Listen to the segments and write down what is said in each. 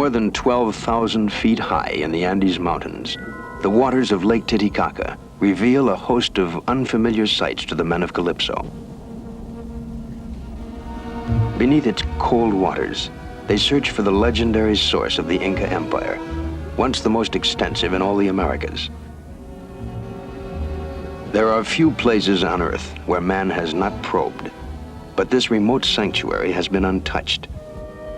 More than 12,000 feet high in the Andes Mountains, the waters of Lake Titicaca reveal a host of unfamiliar sights to the men of Calypso. Beneath its cold waters, they search for the legendary source of the Inca Empire, once the most extensive in all the Americas. There are few places on Earth where man has not probed, but this remote sanctuary has been untouched.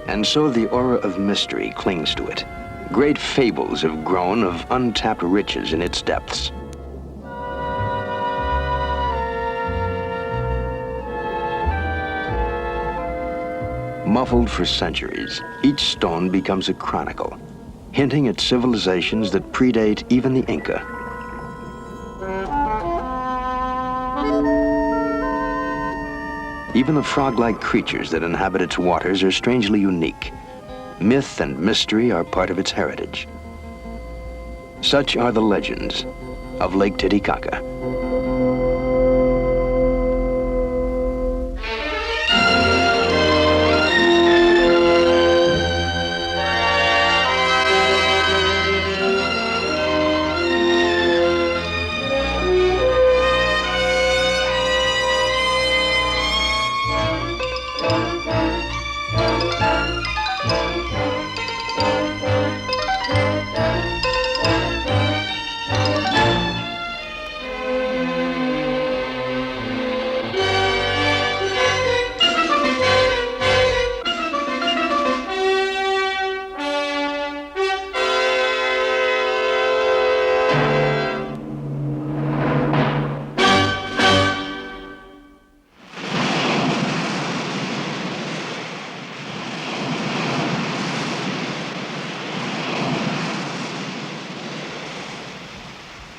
And so the aura of mystery clings to it. Great fables have grown of untapped riches in its depths. Muffled for centuries, each stone becomes a chronicle, hinting at civilizations that predate even the Inca. Even the frog-like creatures that inhabit its waters are strangely unique. Myth and mystery are part of its heritage. Such are the legends of Lake Titicaca.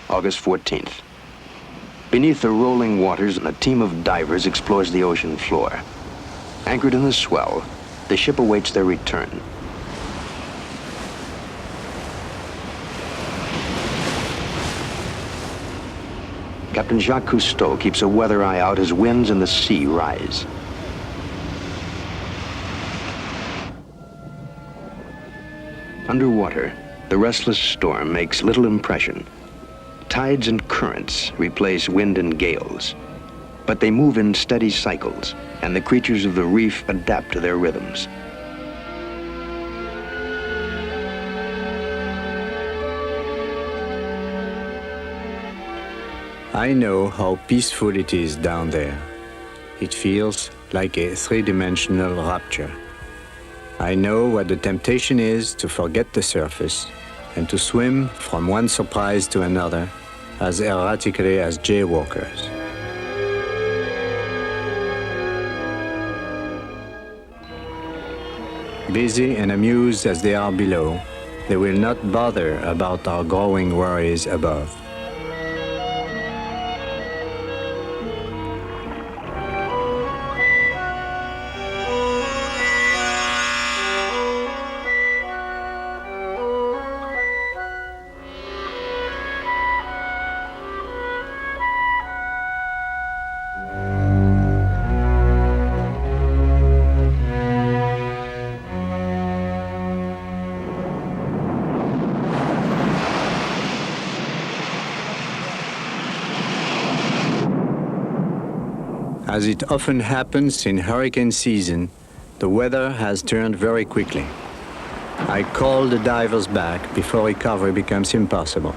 August 14th. Beneath the rolling waters, a team of divers explores the ocean floor. Anchored in the swell, the ship awaits their return. Captain Jacques Cousteau keeps a weather eye out as winds and the sea rise. Underwater, the restless storm makes little impression. Tides and currents replace wind and gales, but they move in steady cycles, and the creatures of the reef adapt to their rhythms. I know how peaceful it is down there. It feels like a three-dimensional rapture. I know what the temptation is to forget the surface and to swim from one surprise to another as erratically as jaywalkers. Busy and amused as they are below, they will not bother about our growing worries above. As it often happens in hurricane season, the weather has turned very quickly. I call the divers back before recovery becomes impossible.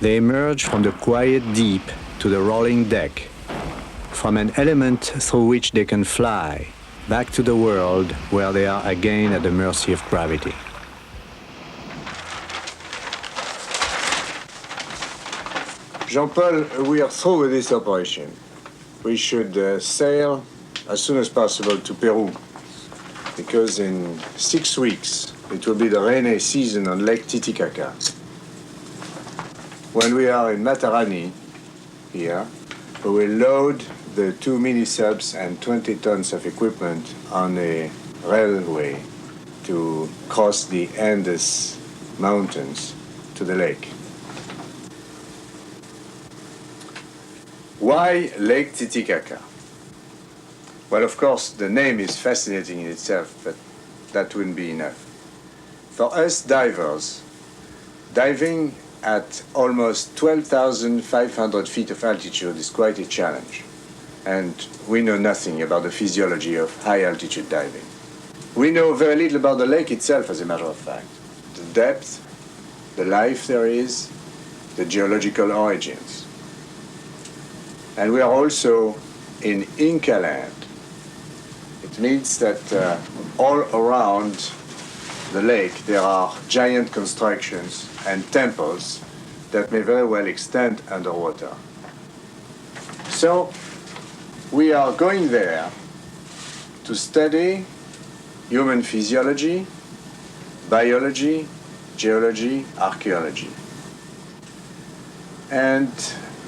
They emerge from the quiet deep to the rolling deck, from an element through which they can fly, back to the world where they are again at the mercy of gravity. Jean-Paul, we are through with this operation. We should sail as soon as possible to Peru, because in 6 weeks it will be the rainy season on Lake Titicaca. When we are in Matarani, here, we will load the 2 mini-subs and 20 tons of equipment on a railway to cross the Andes Mountains to the lake. Why Lake Titicaca? Well, of course, the name is fascinating in itself, but that wouldn't be enough. For us divers, diving at almost 12,500 feet of altitude is quite a challenge. And we know nothing about the physiology of high-altitude diving. We know very little about the lake itself, as a matter of fact. The depth, the life there is, the geological origins. And we are also in Inca land. It means that all around the lake there are giant constructions and temples that may very well extend underwater. So we are going there to study human physiology, biology, geology, archaeology. And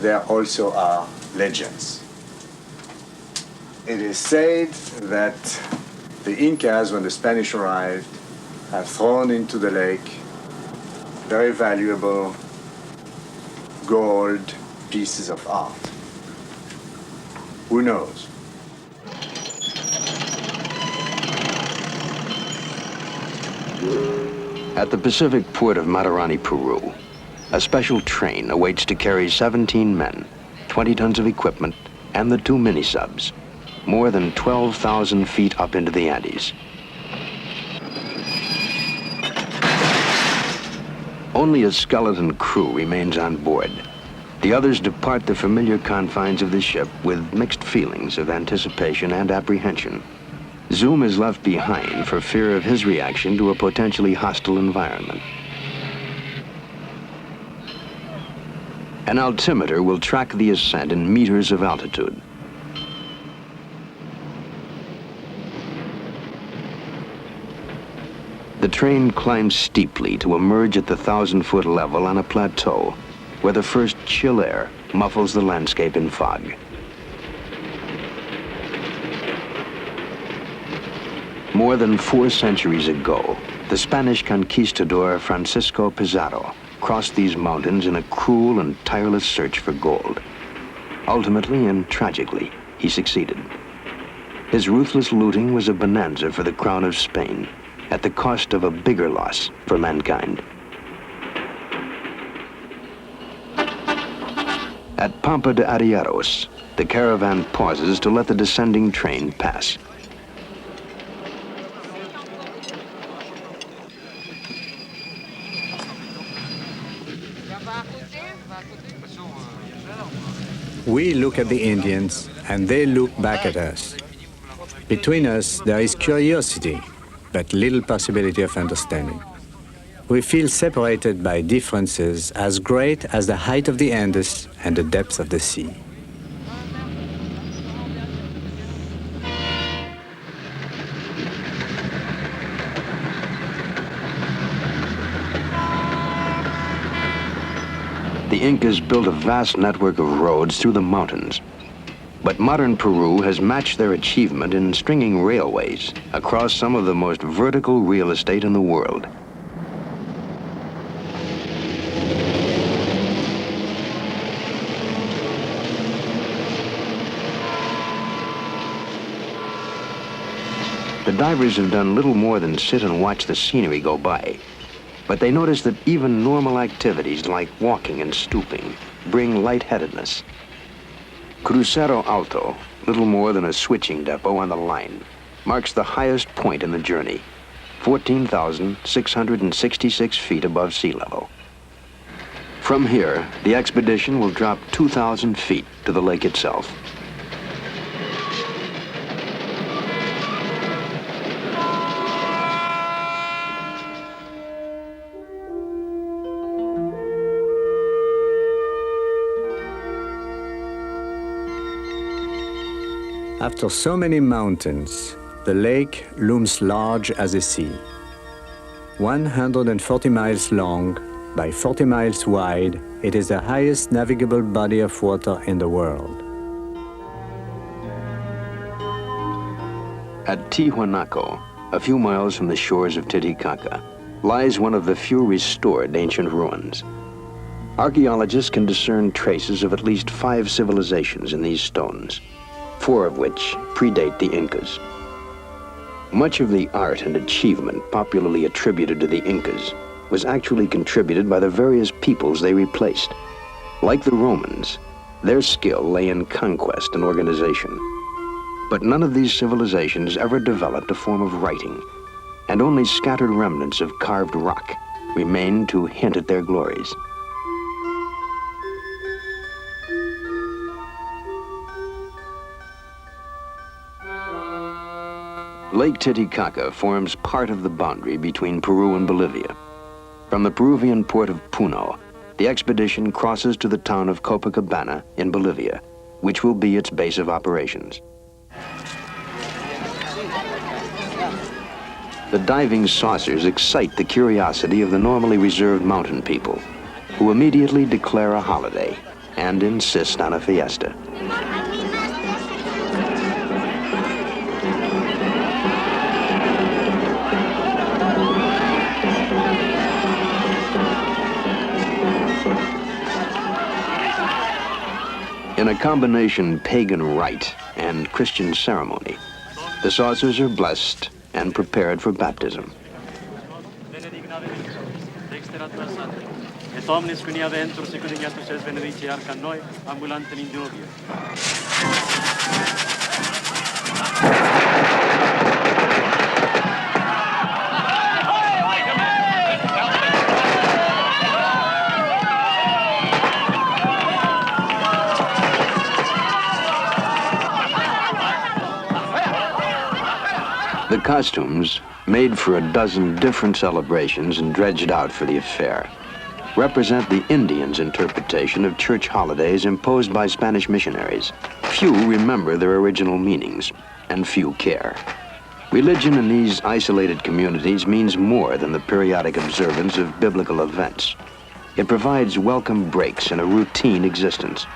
there also are legends. It is said that the Incas, when the Spanish arrived, have thrown into the lake very valuable gold pieces of art. Who knows? At the Pacific port of Matarani, Peru, a special train awaits to carry 17 men, 20 tons of equipment, and the 2 mini-subs, more than 12,000 feet up into the Andes. Only a skeleton crew remains on board. The others depart the familiar confines of the ship with mixed feelings of anticipation and apprehension. Zoom is left behind for fear of his reaction to a potentially hostile environment. An altimeter will track the ascent in meters of altitude. The train climbs steeply to emerge at the 1,000-foot level on a plateau, where the first chill air muffles the landscape in fog. More than 4 centuries ago, the Spanish conquistador Francisco Pizarro crossed these mountains in a cruel and tireless search for gold. Ultimately and tragically, he succeeded. His ruthless looting was a bonanza for the crown of Spain, at the cost of a bigger loss for mankind. At Pampa de Arrieros, the caravan pauses to let the descending train pass. We look at the Indians, and they look back at us. Between us, there is curiosity, but little possibility of understanding. We feel separated by differences as great as the height of the Andes and the depth of the sea. The Incas built a vast network of roads through the mountains. But modern Peru has matched their achievement in stringing railways across some of the most vertical real estate in the world. The divers have done little more than sit and watch the scenery go by. But they notice that even normal activities like walking and stooping bring lightheadedness. Crucero Alto, little more than a switching depot on the line, marks the highest point in the journey, 14,666 feet above sea level. From here, the expedition will drop 2,000 feet to the lake itself. After so many mountains, the lake looms large as a sea. 140 miles long by 40 miles wide, it is the highest navigable body of water in the world. At Tiwanaku, a few miles from the shores of Titicaca, lies one of the few restored ancient ruins. Archaeologists can discern traces of at least 5 civilizations in these stones, 4 of which predate the Incas. Much of the art and achievement popularly attributed to the Incas was actually contributed by the various peoples they replaced. Like the Romans, their skill lay in conquest and organization. But none of these civilizations ever developed a form of writing, and only scattered remnants of carved rock remain to hint at their glories. Lake Titicaca forms part of the boundary between Peru and Bolivia. From the Peruvian port of Puno, the expedition crosses to the town of Copacabana in Bolivia, which will be its base of operations. The diving saucers excite the curiosity of the normally reserved mountain people, who immediately declare a holiday and insist on a fiesta. In a combination pagan rite and Christian ceremony, the saucers are blessed and prepared for baptism. The costumes, made for a dozen different celebrations and dredged out for the affair, represent the Indians' interpretation of church holidays imposed by Spanish missionaries. Few remember their original meanings, and few care. Religion in these isolated communities means more than the periodic observance of biblical events. It provides welcome breaks in a routine existence.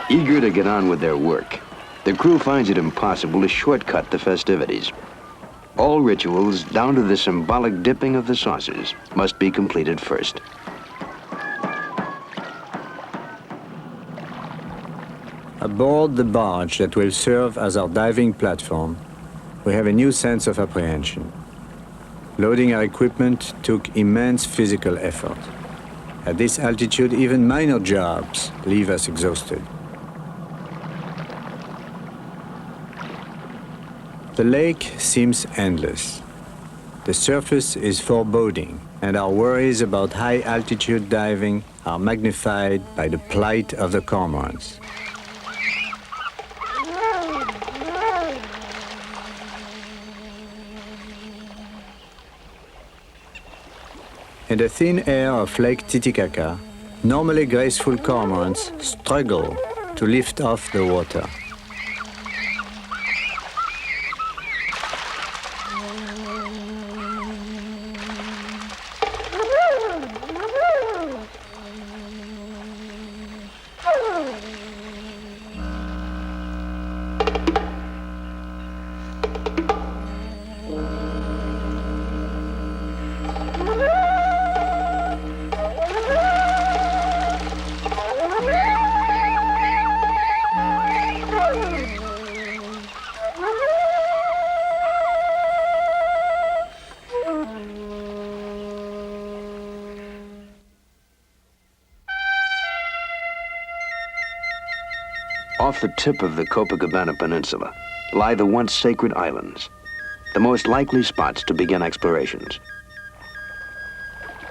Eager to get on with their work, the crew finds it impossible to shortcut the festivities. All rituals, down to the symbolic dipping of the saucers, must be completed first. Aboard the barge that will serve as our diving platform, we have a new sense of apprehension. Loading our equipment took immense physical effort. At this altitude, even minor jobs leave us exhausted. The lake seems endless. The surface is foreboding, and our worries about high-altitude diving are magnified by the plight of the cormorants. In the thin air of Lake Titicaca, normally graceful cormorants struggle to lift off the water. Off the tip of the Copacabana Peninsula lie the once sacred islands, the most likely spots to begin explorations.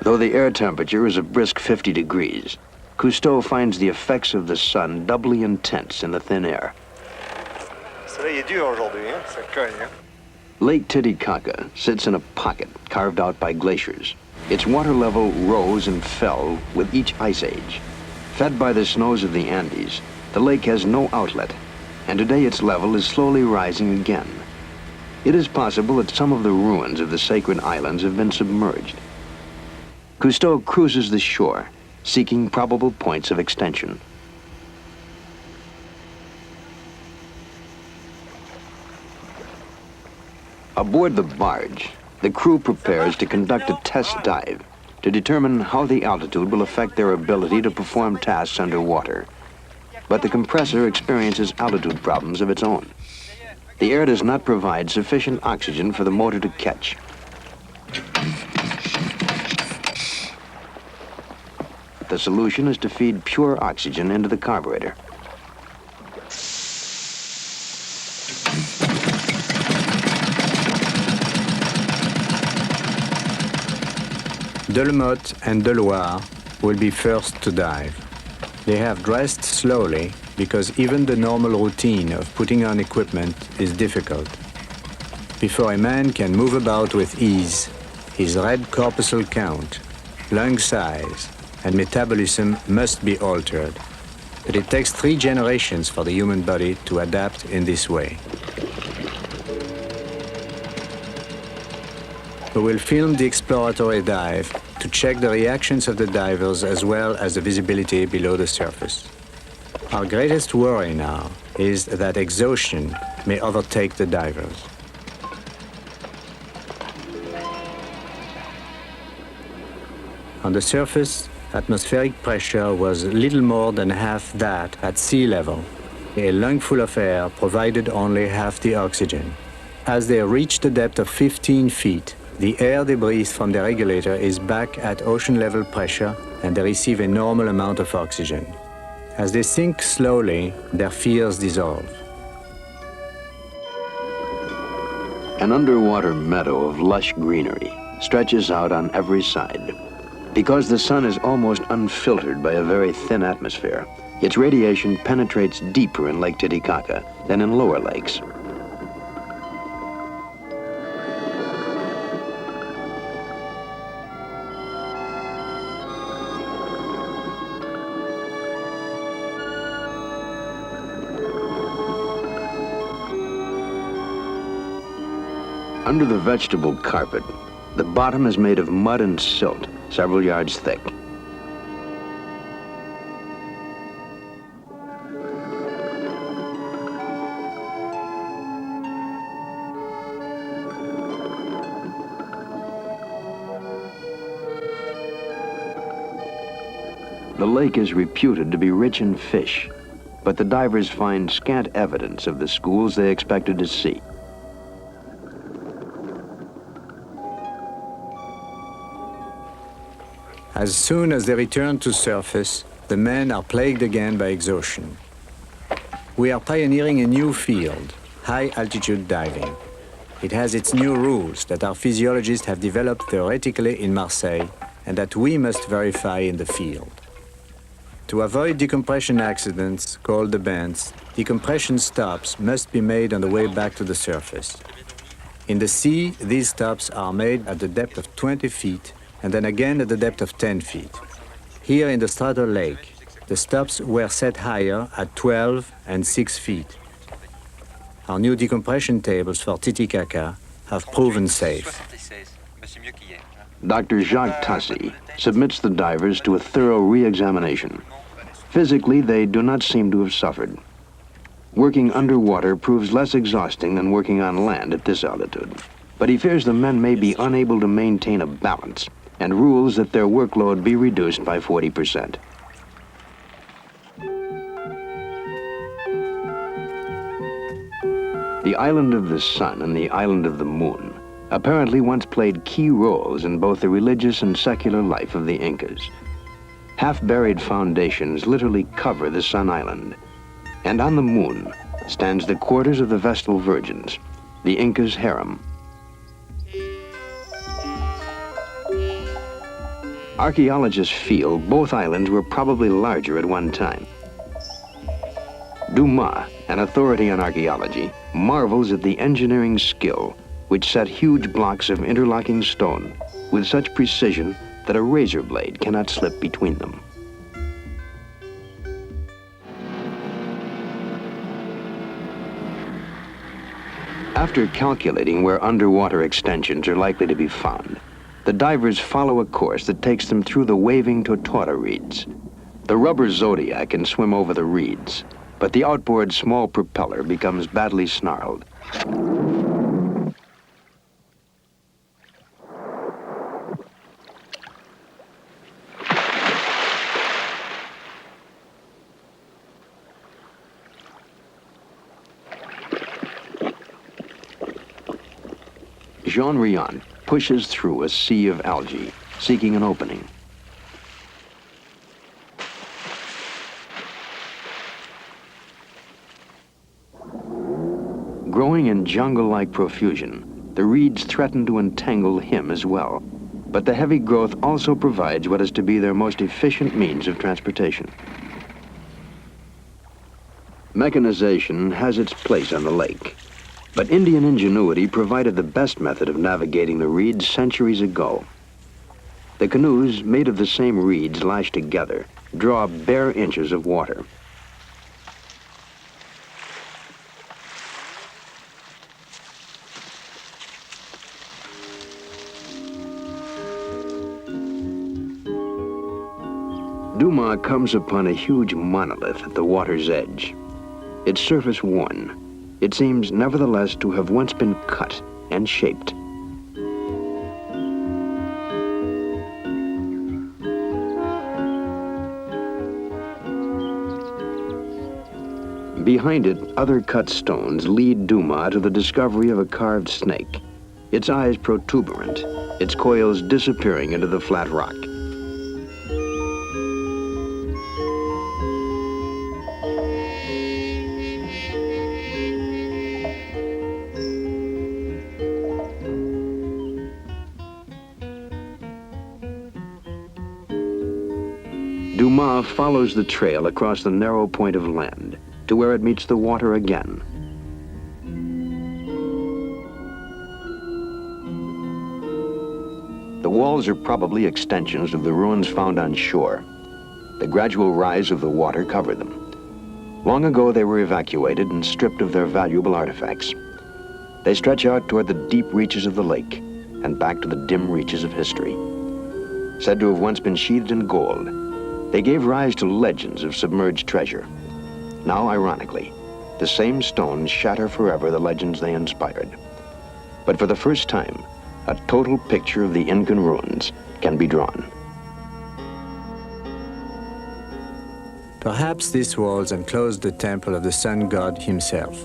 Though the air temperature is a brisk 50 degrees, Cousteau finds the effects of the sun doubly intense in the thin air. Celui-là, il est dur aujourd'hui, hein? Ça cogne, hein? Lake Titicaca sits in a pocket carved out by glaciers. Its water level rose and fell with each ice age. Fed by the snows of the Andes, the lake has no outlet, and today its level is slowly rising again. It is possible that some of the ruins of the sacred islands have been submerged. Cousteau cruises the shore, seeking probable points of extension. Aboard the barge, the crew prepares to conduct a test dive to determine how the altitude will affect their ability to perform tasks underwater. But the compressor experiences altitude problems of its own. The air does not provide sufficient oxygen for the motor to catch. The solution is to feed pure oxygen into the carburetor. Delmotte and Deloire will be first to dive. They have dressed slowly because even the normal routine of putting on equipment is difficult. Before a man can move about with ease, his red corpuscle count, lung size, and metabolism must be altered. But it takes 3 generations for the human body to adapt in this way. We will film the exploratory dive to check the reactions of the divers as well as the visibility below the surface. Our greatest worry now is that exhaustion may overtake the divers. On the surface, atmospheric pressure was little more than half that at sea level. A lungful of air provided only half the oxygen. As they reach the depth of 15 feet, the air they breathe from the regulator is back at ocean level pressure and they receive a normal amount of oxygen. As they sink slowly, their fears dissolve. An underwater meadow of lush greenery stretches out on every side. Because the sun is almost unfiltered by a very thin atmosphere, its radiation penetrates deeper in Lake Titicaca than in lower lakes. Under the vegetable carpet, the bottom is made of mud and silt, several yards thick. The lake is reputed to be rich in fish, but the divers find scant evidence of the schools they expected to see. As soon as they return to surface, the men are plagued again by exhaustion. We are pioneering a new field, high-altitude diving. It has its new rules that our physiologists have developed theoretically in Marseille and that we must verify in the field. To avoid decompression accidents, called the bends, decompression stops must be made on the way back to the surface. In the sea, these stops are made at the depth of 20 feet and then again at the depth of 10 feet. Here in the Strato Lake, the stops were set higher at 12 and 6 feet. Our new decompression tables for Titicaca have proven safe. Dr. Jacques submits the divers to a thorough re-examination. Physically, they do not seem to have suffered. Working underwater proves less exhausting than working on land at this altitude. But he fears the men may be unable to maintain a balance and rules that their workload be reduced by 40%. The island of the sun and the island of the moon apparently once played key roles in both the religious and secular life of the Incas. Half-buried foundations literally cover the Sun Island, and on the moon stands the quarters of the Vestal Virgins, the Incas' harem. Archaeologists feel both islands were probably larger at one time. Dumas, an authority on archaeology, marvels at the engineering skill which set huge blocks of interlocking stone with such precision that a razor blade cannot slip between them. After calculating where underwater extensions are likely to be found, the divers follow a course that takes them through the waving Tortora reeds. The rubber Zodiac can swim over the reeds, but the outboard small propeller becomes badly snarled. Jean Riant pushes through a sea of algae, seeking an opening. Growing in jungle-like profusion, the reeds threaten to entangle him as well. But the heavy growth also provides what is to be their most efficient means of transportation. Mechanization has its place on the lake, but Indian ingenuity provided the best method of navigating the reeds centuries ago. The canoes, made of the same reeds lashed together, draw bare inches of water. Dumas comes upon a huge monolith at the water's edge. Its surface worn, it seems nevertheless to have once been cut and shaped. Behind it, other cut stones lead Dumas to the discovery of a carved snake, its eyes protuberant, its coils disappearing into the flat rock. Dumas follows the trail across the narrow point of land to where it meets the water again. The walls are probably extensions of the ruins found on shore. The gradual rise of the water covered them. Long ago they were evacuated and stripped of their valuable artifacts. They stretch out toward the deep reaches of the lake and back to the dim reaches of history. Said to have once been sheathed in gold, they gave rise to legends of submerged treasure. Now, ironically, the same stones shatter forever the legends they inspired. But for the first time, a total picture of the Incan ruins can be drawn. Perhaps these walls enclosed the temple of the sun god himself.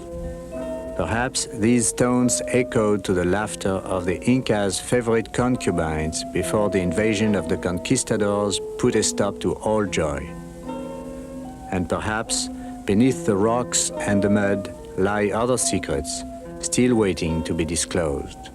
Perhaps these stones echoed to the laughter of the Incas' favorite concubines before the invasion of the conquistadors put a stop to all joy. And perhaps beneath the rocks and the mud lie other secrets still waiting to be disclosed.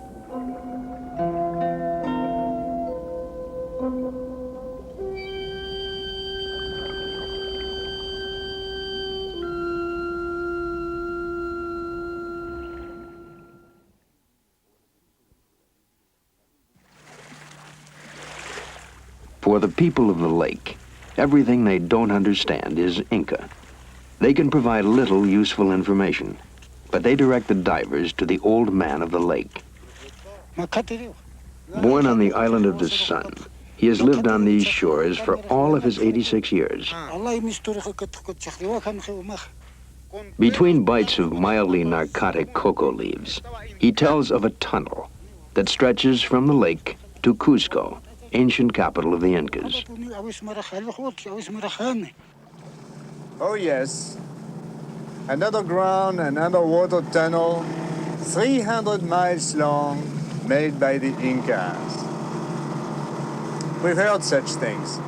For the people of the lake, everything they don't understand is Inca. They can provide little useful information, but they direct the divers to the old man of the lake. Born on the island of the sun, he has lived on these shores for all of his 86 years. Between bites of mildly narcotic cocoa leaves, he tells of a tunnel that stretches from the lake to Cusco, ancient capital of the Incas. Oh yes, an underground and underwater tunnel, 300 miles long, made by the Incas. We've heard such things.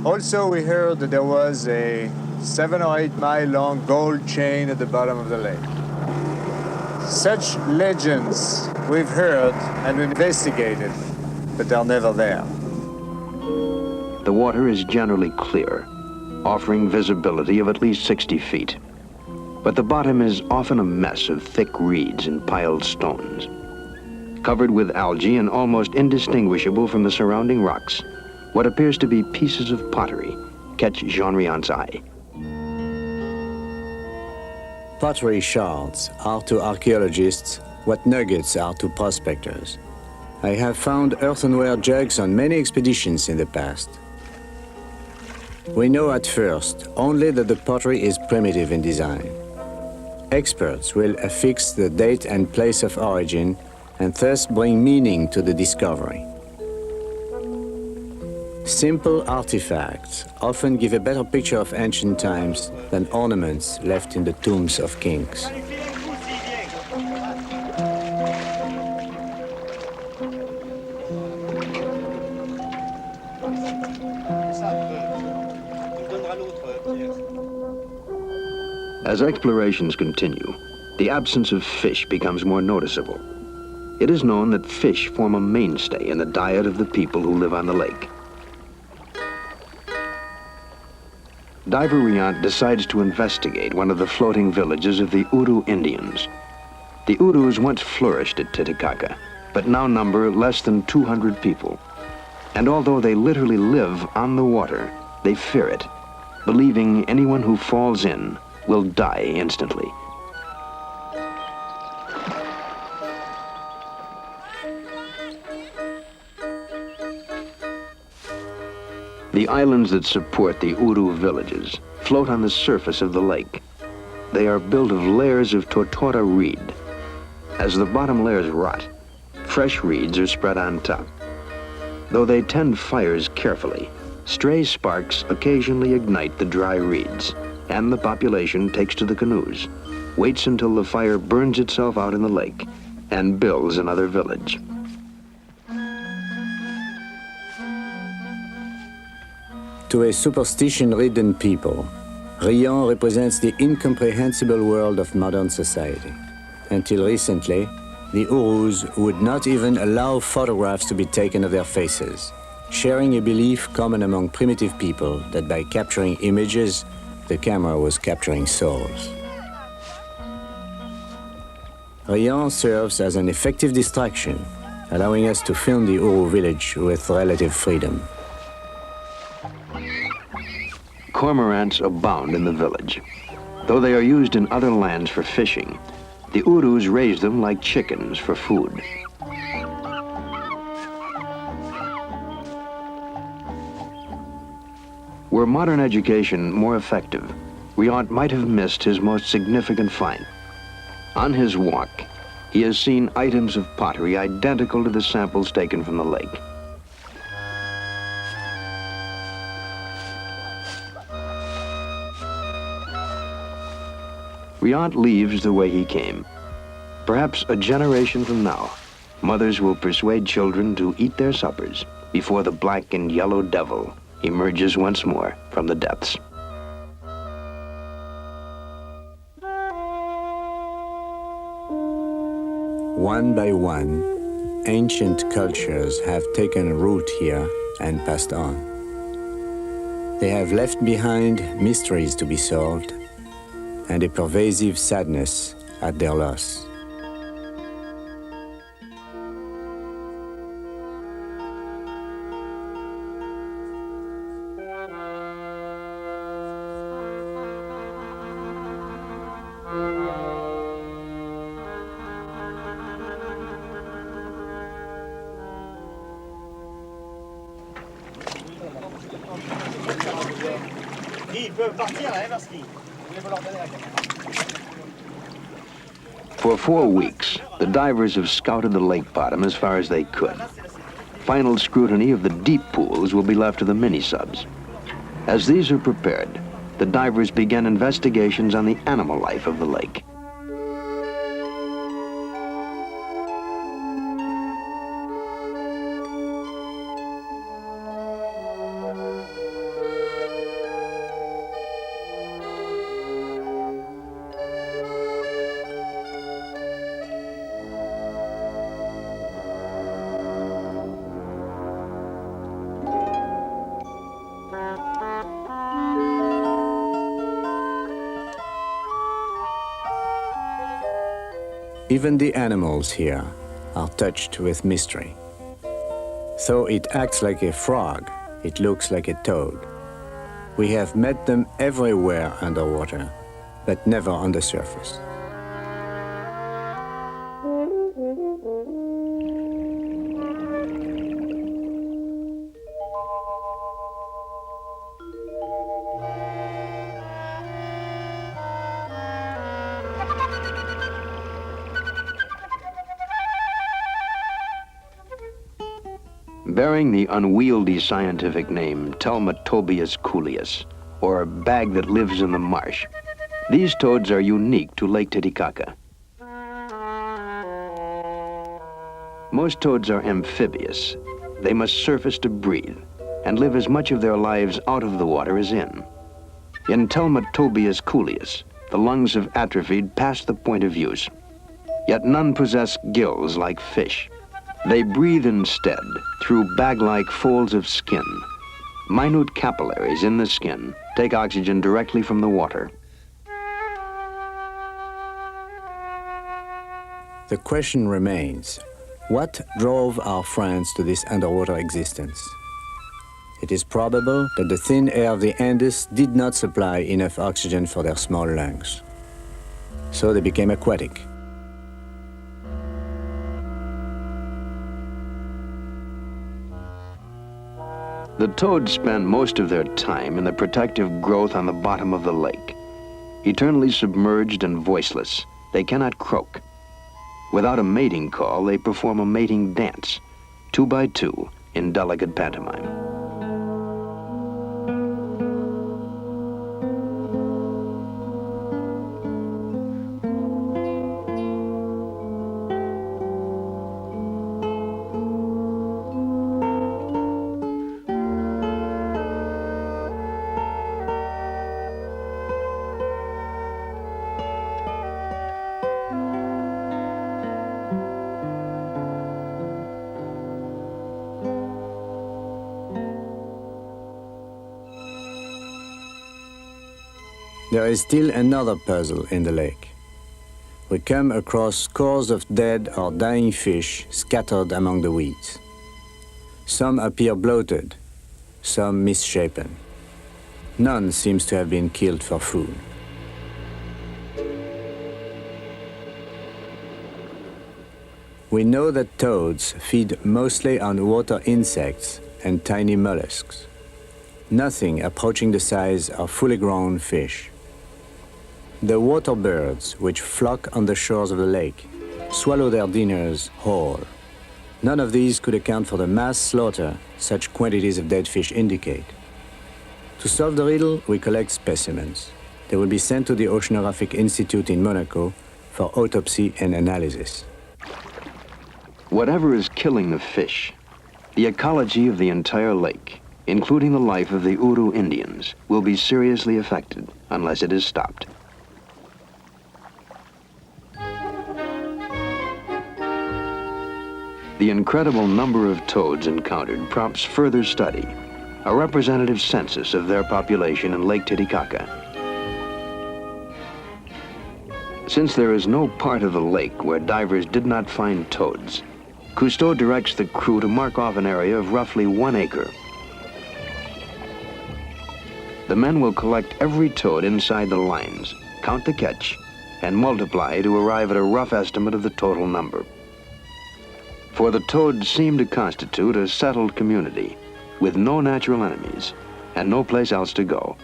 Also, we heard that there was a 7 or 8 mile long gold chain at the bottom of the lake. Such legends we've heard and investigated, but they're never there. The water is generally clear, offering visibility of at least 60 feet. but the bottom is often a mess of thick reeds and piled stones. Covered with algae and almost indistinguishable from the surrounding rocks, what appears to be pieces of pottery catch Jean Riant's eye. Pottery shards are to archaeologists what nuggets are to prospectors. I have found earthenware jugs on many expeditions in the past. We know at first only that the pottery is primitive in design. Experts will affix the date and place of origin and thus bring meaning to the discovery. Simple artifacts often give a better picture of ancient times than ornaments left in the tombs of kings. As explorations continue, the absence of fish becomes more noticeable. It is known that fish form a mainstay in the diet of the people who live on the lake. Diver Riant decides to investigate one of the floating villages of the Uru Indians. The Urus once flourished at Titicaca, but now number less than 200 people. And although they literally live on the water, they fear it, believing anyone who falls in will die instantly. The islands that support the Uru villages float on the surface of the lake. They are built of layers of tortora reed. As the bottom layers rot, fresh reeds are spread on top. Though they tend fires carefully, stray sparks occasionally ignite the dry reeds, and the population takes to the canoes, waits until the fire burns itself out in the lake, and builds another village. To a superstition-ridden people, Riant represents the incomprehensible world of modern society. Until recently, the Urus would not even allow photographs to be taken of their faces, sharing a belief common among primitive people that by capturing images, the camera was capturing souls. Riant serves as an effective distraction, allowing us to film the Uru village with relative freedom. Cormorants abound in the village. Though they are used in other lands for fishing, the Urus raise them like chickens for food. Were modern education more effective, Riant might have missed his most significant find. On his walk, he has seen items of pottery identical to the samples taken from the lake. Riant leaves the way he came. Perhaps a generation from now, mothers will persuade children to eat their suppers before the black and yellow devil emerges once more from the depths. One by one, ancient cultures have taken root here and passed on. They have left behind mysteries to be solved and a pervasive sadness at their loss. For 4 weeks, the divers have scouted the lake bottom as far as they could. Final scrutiny of the deep pools will be left to the mini-subs. As these are prepared, the divers begin investigations on the animal life of the lake. Even the animals here are touched with mystery. Though it acts like a frog, it looks like a toad. We have met them everywhere underwater, but never on the surface. Bearing the unwieldy scientific name Telmatobius coolius, or bag that lives in the marsh, these toads are unique to Lake Titicaca. Most toads are amphibious. They must surface to breathe and live as much of their lives out of the water as in. In Telmatobius coolius, the lungs have atrophied past the point of use, yet none possess gills like fish. They breathe instead through bag-like folds of skin. Minute capillaries in the skin take oxygen directly from the water. The question remains, what drove our friends to this underwater existence? It is probable that the thin air of the Andes did not supply enough oxygen for their small lungs. So they became aquatic. The toads spend most of their time in the protective growth on the bottom of the lake. Eternally submerged and voiceless, they cannot croak. Without a mating call, they perform a mating dance, 2 by 2, in delicate pantomime. There is still another puzzle in the lake. We come across scores of dead or dying fish scattered among the weeds. Some appear bloated, some misshapen. None seems to have been killed for food. We know that toads feed mostly on water insects and tiny mollusks. Nothing approaching the size of fully grown fish. The water birds, which flock on the shores of the lake, swallow their dinners whole. None of these could account for the mass slaughter such quantities of dead fish indicate. To solve the riddle, we collect specimens. They will be sent to the Oceanographic Institute in Monaco for autopsy and analysis. Whatever is killing the fish, the ecology of the entire lake, including the life of the Uru Indians, will be seriously affected unless it is stopped. The incredible number of toads encountered prompts further study, a representative census of their population in Lake Titicaca. Since there is no part of the lake where divers did not find toads, Cousteau directs the crew to mark off an area of roughly 1 acre. The men will collect every toad inside the lines, count the catch, and multiply to arrive at a rough estimate of the total number. For the toads seem to constitute a settled community with no natural enemies and no place else to go.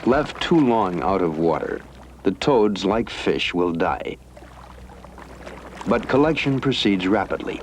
Left too long out of water, the toads, like fish, will die. But collection proceeds rapidly.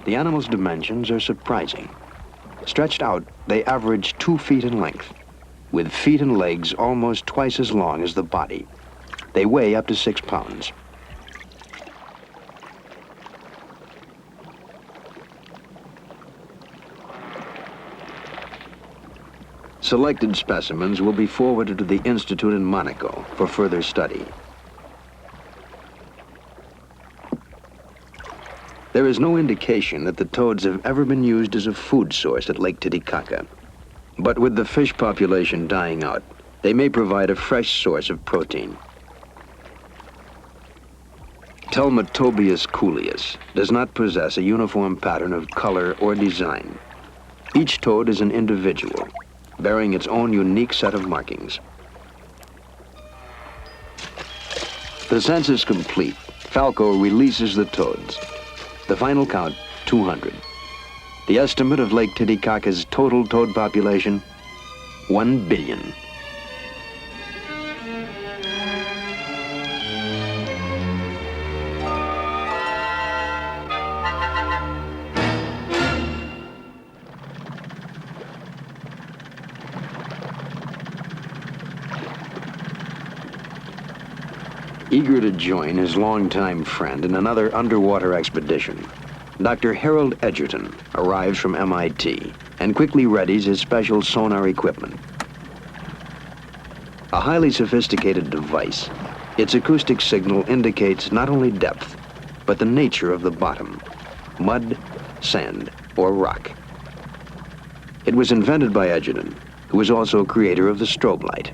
The animal's dimensions are surprising. Stretched out, they average 2 feet in length, with feet and legs almost twice as long as the body. They weigh up to 6 pounds. Selected specimens will be forwarded to the Institute in Monaco for further study. There is no indication that the toads have ever been used as a food source at Lake Titicaca. But with the fish population dying out, they may provide a fresh source of protein. Telmatobius coolius does not possess a uniform pattern of color or design. Each toad is an individual, bearing its own unique set of markings. The census complete, Falco releases the toads. The final count, 200. The estimate of Lake Titicaca's total toad population, 1 billion. Eager to join his longtime friend in another underwater expedition, Dr. Harold Edgerton arrives from MIT and quickly readies his special sonar equipment. A highly sophisticated device, its acoustic signal indicates not only depth, but the nature of the bottom, mud, sand, or rock. It was invented by Edgerton, who was also creator of the strobe light.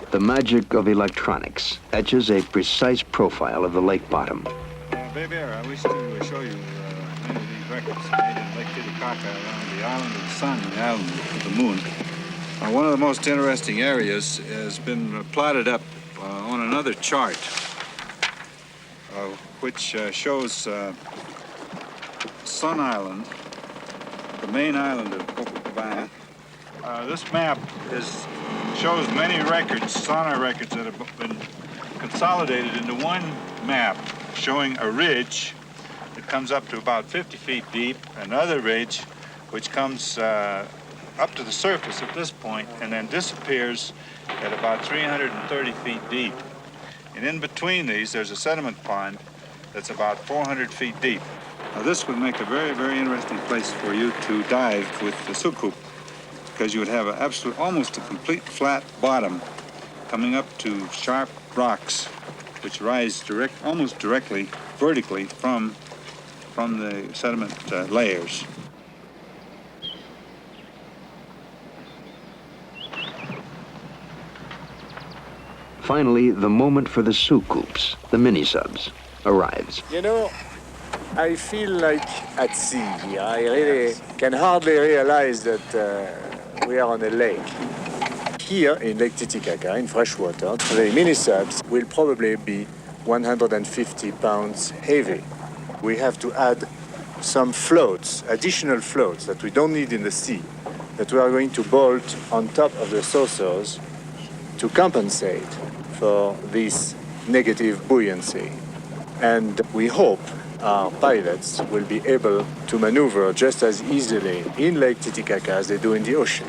The magic of electronics etches a precise profile of the lake bottom. Baby, I wish to show you many of these records made in Lake Titicaca around the island of the sun and the island of the moon. One of the most interesting areas has been plotted up on another chart, which shows Sun Island, the main island of Copacabana. This map shows many records, sonar records, that have been consolidated into one map showing a ridge that comes up to about 50 feet deep, another ridge which comes up to the surface at this point and then disappears at about 330 feet deep. And in between these, there's a sediment pond that's about 400 feet deep. Now, this would make a very, very interesting place for you to dive with the soucoupe, because you would have almost a complete flat bottom coming up to sharp rocks, which rise almost directly, vertically from the sediment layers. Finally, the moment for the soucoupes, the mini-subs, arrives. You know, I feel like at sea here. I really can hardly realize that we are on a lake. Here in Lake Titicaca, in freshwater, the mini-subs will probably be 150 pounds heavy. We have to add some floats, additional floats that we don't need in the sea, that we are going to bolt on top of the saucers to compensate for this negative buoyancy. And we hope our pilots will be able to maneuver just as easily in Lake Titicaca as they do in the ocean.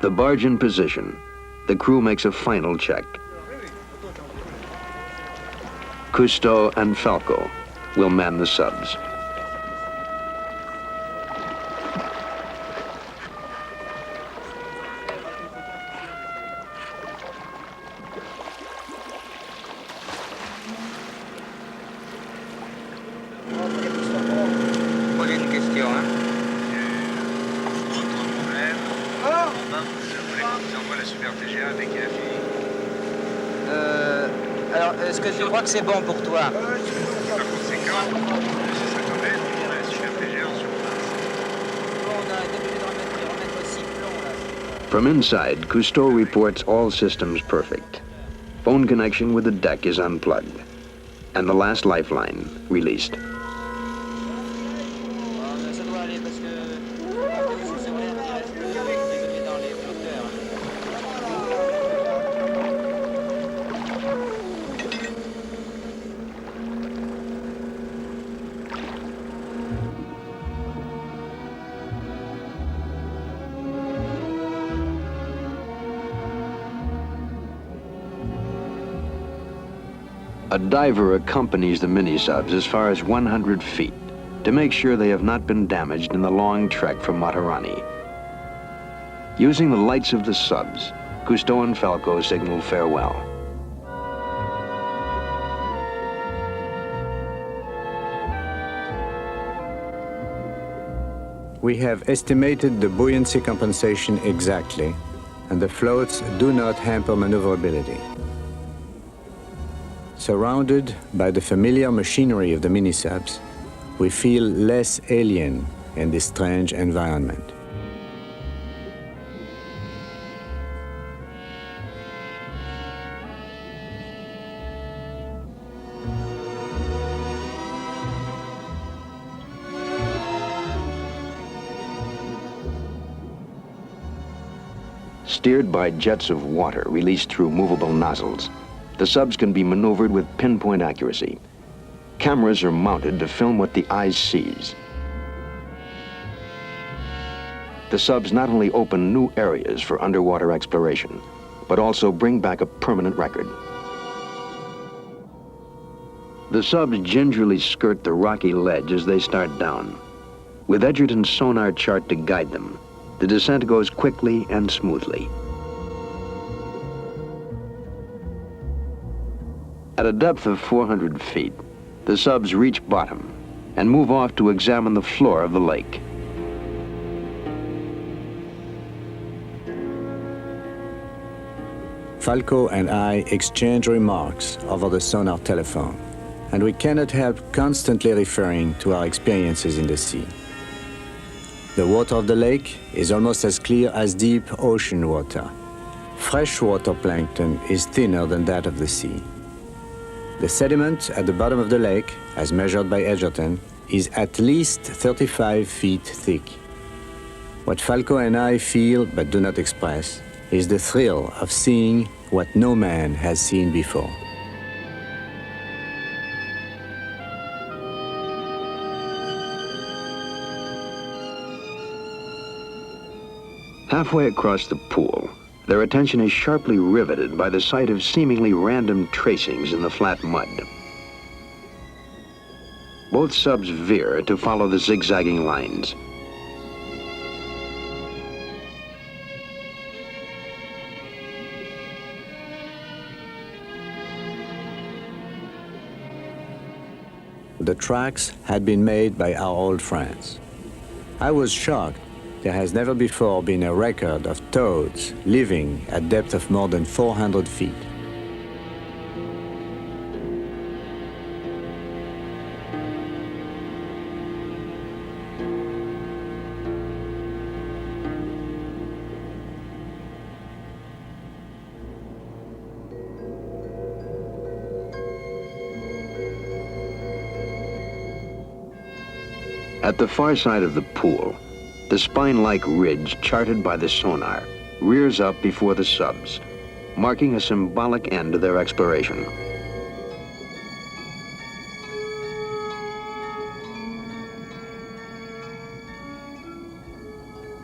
The barge in position. The crew makes a final check. Cousteau and Falco will man the subs. Alors, est-ce que tu crois que c'est bon pour toi? From inside, Cousteau reports all systems perfect. Phone connection with the deck is unplugged, and the last lifeline released. A diver accompanies the mini-subs as far as 100 feet to make sure they have not been damaged in the long trek from Matarani. Using the lights of the subs, Cousteau and Falco signal farewell. We have estimated the buoyancy compensation exactly, and the floats do not hamper maneuverability. Surrounded by the familiar machinery of the mini-subs, we feel less alien in this strange environment. Steered by jets of water released through movable nozzles, the subs can be maneuvered with pinpoint accuracy. Cameras are mounted to film what the eye sees. The subs not only open new areas for underwater exploration, but also bring back a permanent record. The subs gingerly skirt the rocky ledge as they start down. With Edgerton's sonar chart to guide them, the descent goes quickly and smoothly. At a depth of 400 feet, the subs reach bottom and move off to examine the floor of the lake. Falco and I exchange remarks over the sonar telephone, and we cannot help constantly referring to our experiences in the sea. The water of the lake is almost as clear as deep ocean water. Freshwater plankton is thinner than that of the sea. The sediment at the bottom of the lake, as measured by Edgerton, is at least 35 feet thick. What Falco and I feel but do not express is the thrill of seeing what no man has seen before. Halfway across the pool, their attention is sharply riveted by the sight of seemingly random tracings in the flat mud. Both subs veer to follow the zigzagging lines. The tracks had been made by our old friends. I was shocked. There has never before been a record of toads living at depth of more than 400 feet. At the far side of the pool, the spine-like ridge charted by the sonar rears up before the subs, marking a symbolic end to their exploration.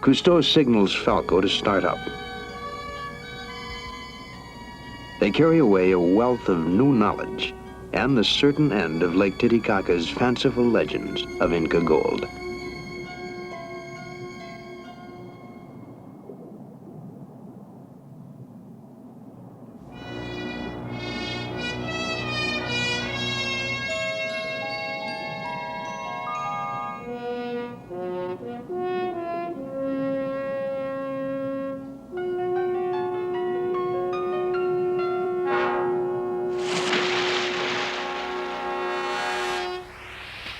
Cousteau signals Falco to start up. They carry away a wealth of new knowledge and the certain end of Lake Titicaca's fanciful legends of Inca gold.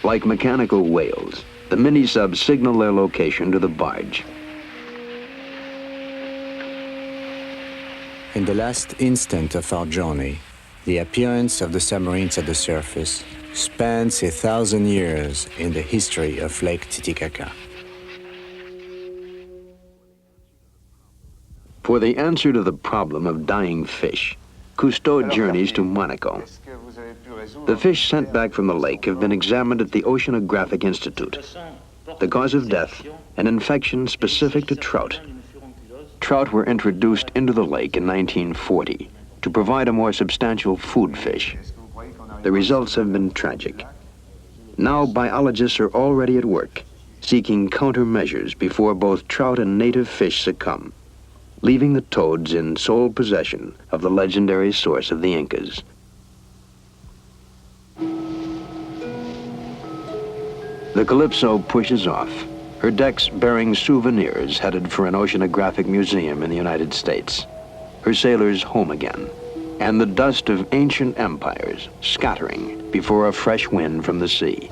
Like mechanical whales, the mini-subs signal their location to the barge. In the last instant of our journey, the appearance of the submarines at the surface spans 1,000 years in the history of Lake Titicaca. For the answer to the problem of dying fish, Cousteau journeys to Monaco. The fish sent back from the lake have been examined at the Oceanographic Institute. The cause of death, an infection specific to trout. Trout were introduced into the lake in 1940 to provide a more substantial food fish. The results have been tragic. Now biologists are already at work, seeking countermeasures before both trout and native fish succumb, leaving the toads in sole possession of the legendary source of the Incas. The Calypso pushes off, her decks bearing souvenirs headed for an oceanographic museum in the United States. Her sailors home again, and the dust of ancient empires scattering before a fresh wind from the sea.